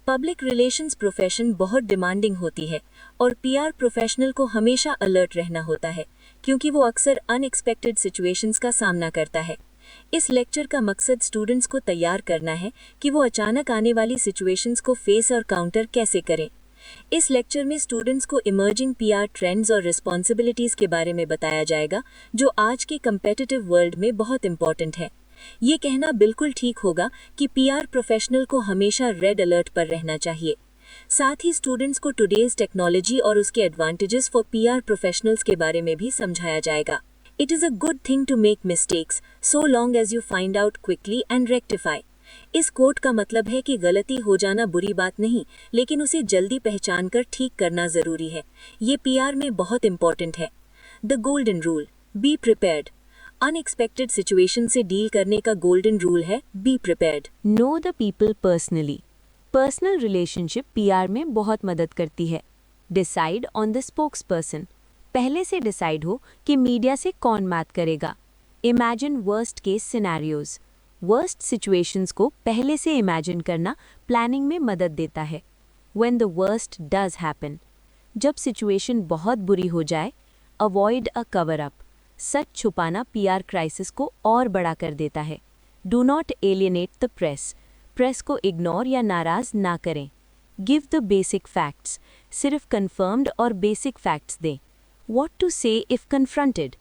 Public relations profession बहुत demanding होती है और पीआर प्रोफेशनल को हमेशा अलर्ट रहना होता है क्योंकि वो अक्सर अनएक्सपेक्टेड सिचुएशंस का सामना करता है। इस लेक्चर का मकसद स्टूडेंट्स को तैयार करना है कि वो अचानक आने वाली सिचुएशंस को फेस और काउंटर कैसे करें। इस लेक्चर में स्टूडेंट्स को इमर्जिंग पीआर ट्रेंड्स और रिस्पॉन्सिबिलिटीज के बारे में बताया जाएगा जो आज के कम्पिटिटिव वर्ल्ड में बहुत इंपॉर्टेंट है। ये कहना बिल्कुल ठीक होगा कि पीआर प्रोफेशनल को हमेशा रेड अलर्ट पर रहना चाहिए। साथ ही स्टूडेंट्स को टुडेज टेक्नोलॉजी और उसके एडवांटेजेस फॉर पीआर प्रोफेशनल्स के बारे में भी समझाया जाएगा। It is a good thing to make mistakes so long as you find out quickly and rectify. इस कोट का मतलब है कि गलती हो जाना बुरी बात नहीं, लेकिन उसे जल्दी पहचान कर ठीक करना जरूरी है। ये पीआर में बहुत इंपॉर्टेंट है। The golden rule, be prepared. Unexpected situation से डील करने का गोल्डन रूल है be prepared. Know the people personally. Personal relationship PR में बहुत मदद करती है। Decide on the spokes person. पहले से डिसाइड हो कि मीडिया से कौन बात करेगा। Imagine worst case scenarios. Worst situations को पहले से इमेजिन करना प्लानिंग में मदद देता है। When the worst does happen. जब सिचुएशन बहुत बुरी हो जाए, अवॉइड अ कवर अप। सच छुपाना पीआर क्राइसिस को और बड़ा कर देता है। Do not alienate the press. Press को इग्नोर या नाराज ना करें। Give the basic facts. सिर्फ कंफर्म्ड और बेसिक फैक्ट्स दें। What to say if confronted.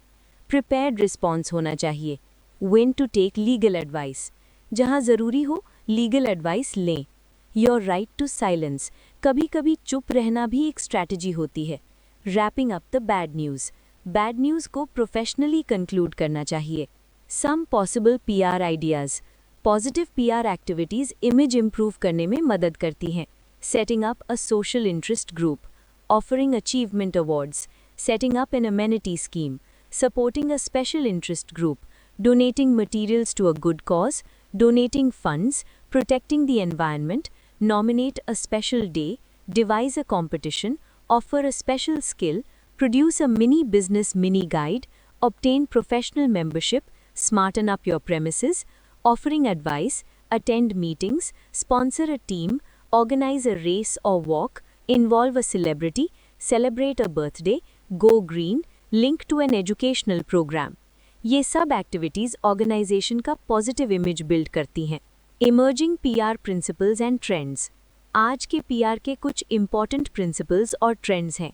Prepared response होना चाहिए। When to take legal advice. जहां जरूरी हो लीगल एडवाइस लें। Your right to silence. कभी कभी चुप रहना भी एक स्ट्रैटेजी होती है। Wrapping up the bad news. Bad news को प्रोफेशनली कंक्लूड करना चाहिए। Some possible PR ideas. Positive PR activities image improve करने में मदद करती हैं। Setting up a social interest group. Offering achievement awards. Setting up an amenity scheme. Supporting a special interest group. Donating materials to a good cause. Donating funds. Protecting the environment. Nominate a special day. Devise a competition. Offer a special skill. Produce a mini business mini guide, obtain professional membership, smarten up your premises, offering advice, attend meetings, sponsor a team, organize a race or walk, involve a celebrity, celebrate a birthday, go green, link to an educational program. ये सब activities organisation का positive image build करती हैं। Emerging PR principles and trends. आज के PR के कुछ important principles और ट्रेंड्स हैं।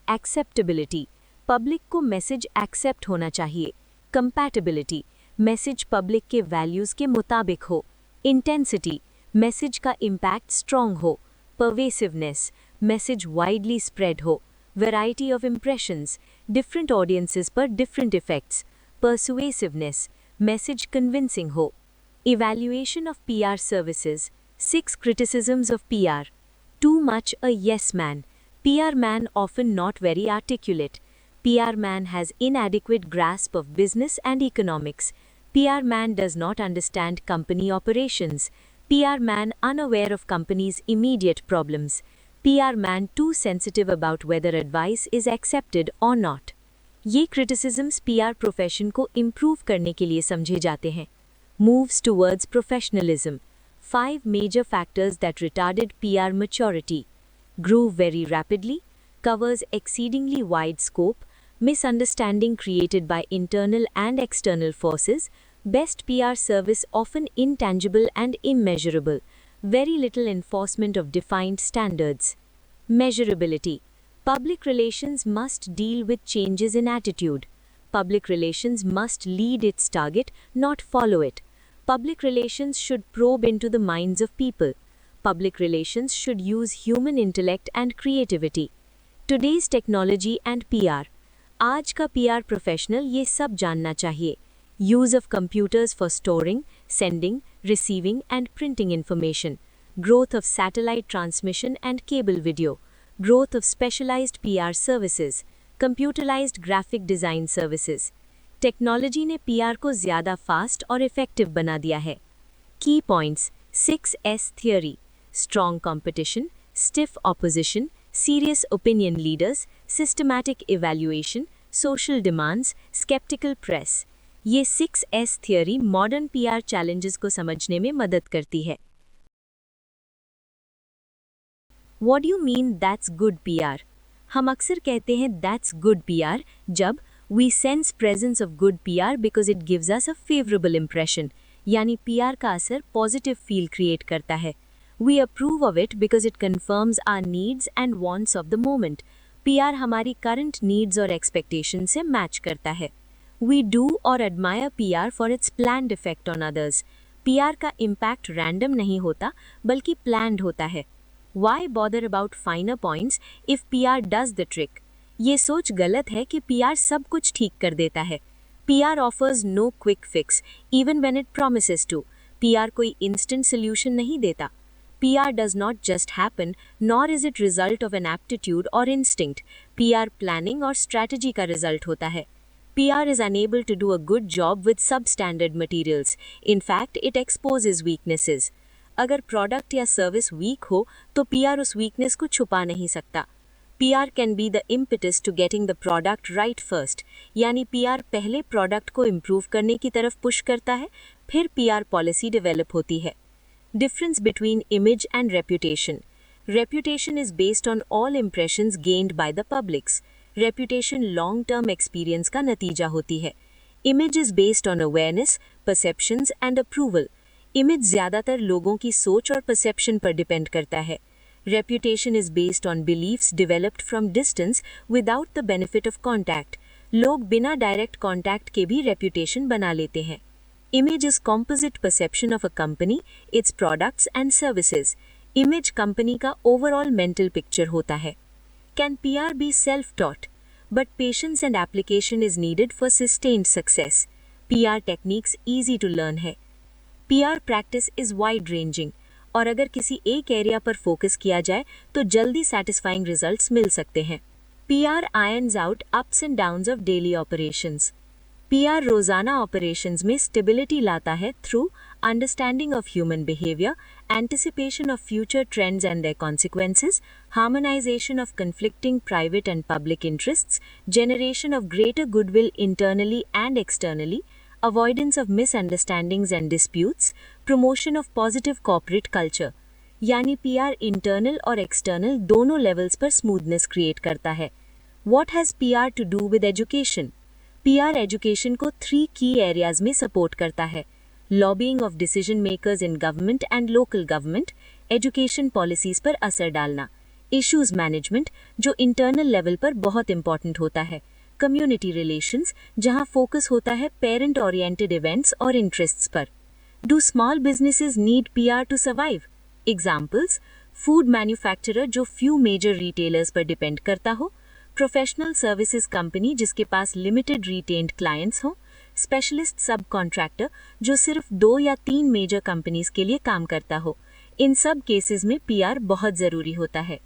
एक्सेप्टेबिलिटी। पब्लिक को मैसेज एक्सेप्ट होना चाहिए। कंपैटिबिलिटी। मैसेज पब्लिक के वैल्यूज़ के मुताबिक हो। इंटेंसिटी। मैसेज का इम्पैक्ट स्ट्रॉन्ग हो। परवेसिवनेस। मैसेज वाइडली स्प्रेड हो। Variety of impressions. Different audiences पर डिफरेंट इफेक्ट्स। परसुएसिवनेस। मैसेज कन्विंसिंग हो। Evaluation of PR services. 6 criticisms of PR. Too much a yes man. PR man often not very articulate. PR man has inadequate grasp of business and economics. PR man does not understand company operations. PR man unaware of company's immediate problems. PR man too sensitive about whether advice is accepted or not. ये criticisms PR profession को improve करने के लिए समझे जाते हैं। Moves towards professionalism. 5 major factors that retarded PR maturity. Grew very rapidly, covers exceedingly wide scope, misunderstanding created by internal and external forces, best PR service often intangible and immeasurable, very little enforcement of defined standards. Measurability. Public relations must deal with changes in attitude. Public relations must lead its target, not follow it. Public relations should probe into the minds of people. Public relations should use human intellect and creativity. Today's technology and PR. आज का PR professional ये सब जानना चाहिए। Use of computers for storing, sending, receiving and printing information. Growth of satellite transmission and cable video. Growth of specialized PR services. Computerized graphic design services. Technology ने PR को ज़्यादा fast और effective बना दिया है। Key points. 6S theory. Strong competition, stiff opposition, serious opinion leaders, systematic evaluation, social demands, sceptical press. ये 6S theory modern PR challenges को समझने में मदद करती है। What do you mean that's good PR? हम अक्सर कहते हैं that's good PR जब we sense presence of good PR because it gives us a favorable impression, यानी PR का असर positive feel create करता है. We approve of it because it confirms our needs and wants of the moment. PR हमारी current needs और expectations से match करता है. We do or admire PR for its planned effect on others. PR का impact random नहीं होता बल्कि planned होता है. Why bother about finer points if PR does the trick? ये सोच गलत है कि PR सब कुछ ठीक कर देता है. PR offers no quick fix, even when it promises to. PR कोई instant solution नहीं देता. PR does not just happen, nor is it result of an aptitude or instinct. PR planning और strategy का result होता है. PR is unable to do a good job with substandard materials. In fact, it exposes weaknesses. अगर product या service weak हो, तो PR उस weakness को छुपा नहीं सकता. PR can be the impetus to getting the product right first. यानी PR पहले product को improve करने की तरफ push करता है, फिर PR policy develop होती है. Difference between image and reputation. Reputation is based on all impressions gained by the publics. Reputation long-term experience का नतीजा होती है. Image is based on awareness, perceptions and approval. Image ज़्यादातर लोगों की सोच और perception पर depend करता है. Reputation is based on beliefs developed from distance without the benefit of contact. लोग बिना direct contact के भी reputation बना लेते हैं. Image is composite perception of a company, its products and services. Image company का overall mental picture होता है. Can PR be self-taught? But patience and application is needed for sustained success. PR techniques easy to learn है. PR practice is wide-ranging. और अगर किसी एक area पर focus किया जाए तो जल्दी satisfying results मिल सकते हैं. PR irons out ups and downs of daily operations. PR रोजाना operations में stability लाता है through understanding of human behavior, anticipation of future trends and their consequences, harmonization of conflicting private and public interests, generation of greater goodwill internally and externally, avoidance of misunderstandings and disputes, promotion of positive corporate culture. यानी PR internal और external दोनों levels पर smoothness create करता है. What has PR to do with education? PR education को 3 key areas में support करता है. Lobbying of decision makers in government and local government, education policies पर असर डालना, issues management जो internal level पर बहुत important होता है, community relations जहां focus होता है parent oriented events और interests पर. Do small businesses need PR to survive? Examples: food manufacturer जो few major retailers पर depend करता हो, प्रोफेशनल सर्विसेज कंपनी जिसके पास लिमिटेड रिटेन्ड क्लाइंट्स हो, स्पेशलिस्ट सब कॉन्ट्रैक्टर जो सिर्फ 2 या 3 मेजर कंपनीज के लिए काम करता हो. इन सब केसेस में PR बहुत ज़रूरी होता है.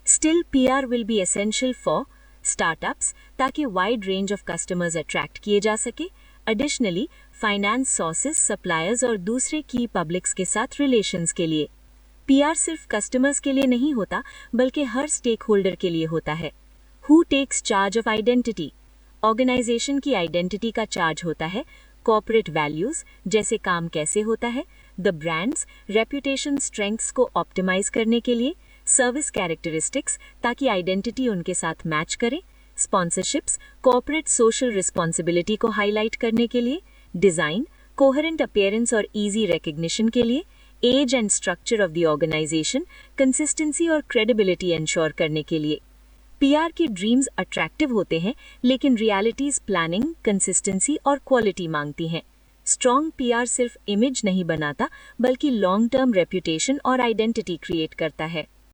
Still PR will be essential for startups ताकि wide range of customers attract किए जा सके. एडिशनली फाइनेंस सोर्सेज, सप्लायर्स और दूसरे की पब्लिक्स के साथ रिलेशंस के लिए. PR सिर्फ कस्टमर्स के लिए नहीं होता बल्कि हर स्टेक होल्डर के लिए होता है. Who takes charge of identity? Organization की identity का charge होता है corporate values जैसे काम कैसे होता है, the brands, reputation strengths को optimize करने के लिए, service characteristics ताकि identity उनके साथ match करे, sponsorships, corporate social responsibility को highlight करने के लिए, design, coherent appearance और easy recognition के लिए, age and structure of the organization, consistency और credibility ensure करने के लिए. PR की ड्रीम्स अट्रैक्टिव होते हैं लेकिन रियलिटीज प्लानिंग, कंसिस्टेंसी और क्वालिटी मांगती हैं. स्ट्रॉन्ग PR सिर्फ इमेज नहीं बनाता बल्कि लॉन्ग टर्म रेपुटेशन और आइडेंटिटी क्रिएट करता है.